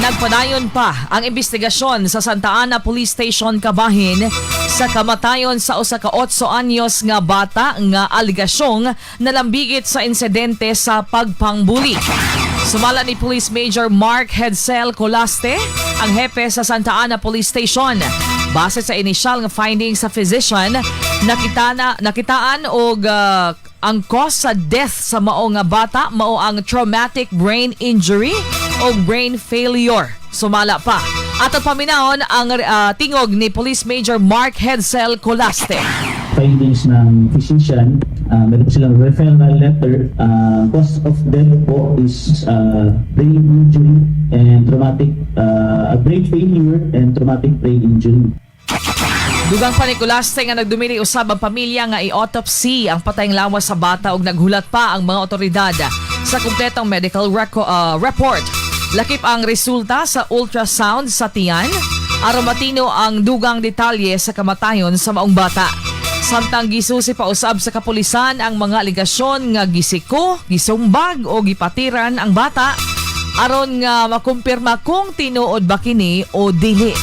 Nagpadayon pa ang investigasyon sa Santa Ana Police Station, Kabahin sa kamatayon sa usa ka 8 anyos nga bata nga aligasyong nalambigit sa insidente sa pagpangbuli. Sumala ni Police Major Mark Hedsel Colaste, ang hepe sa Santa Ana Police Station. Base sa initial nga findings sa physician, nakitaan og ang cause sa death sa mao nga bata mao ang traumatic brain injury o brain failure. Sumala pa. At paminahon ang tingog ni Police Major Mark Hedsel Colaste. Findings ng physician, meron po silang referral letter. Cause of death po is brain injury and traumatic brain failure and traumatic brain injury. Dugang pa ni Colaste nga nagdumili usab ang pamilya nga i-autopsy ang patayng lawas sa bata ug naghulat pa ang mga otoridad sa kumpletong medical report. Lakip ang resulta sa ultrasound sa tiyan aron matino ang dugang detalye sa kamatayon sa maong bata. Samtang gisusi pa usab sa kapulisan ang mga aligasyon nga gisiko, gisumbag o gipatiran ang bata aron nga makumpirma kung tinuod ba kini o dili.